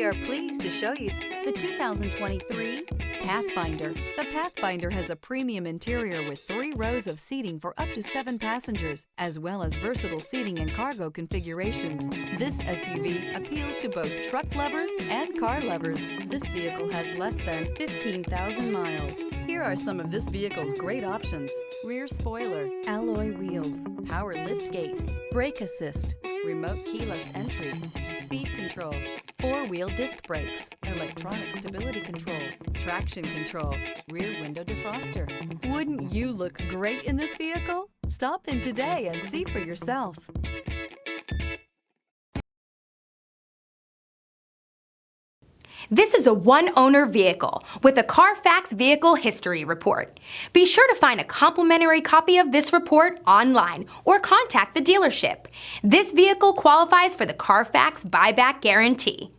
We are pleased to show you the 2023 Pathfinder. The Pathfinder has a premium interior with 3 rows of seating for up to 7 passengers, as well as versatile seating and cargo configurations. This SUV appeals to both truck lovers and car lovers. This vehicle has less than 15,000 miles. Here are some of this vehicle's great options: rear spoiler, alloy wheels, power liftgate, brake assist, remote keyless entry, speed control, 4-wheel disc brakes, electronic stability control, traction control, rear window defroster. Wouldn't you look great in this vehicle? Stop in today and see for yourself. This is a one-owner vehicle with a Carfax Vehicle History Report. Be sure to find a complimentary copy of this report online or contact the dealership. This vehicle qualifies for the Carfax Buyback Guarantee.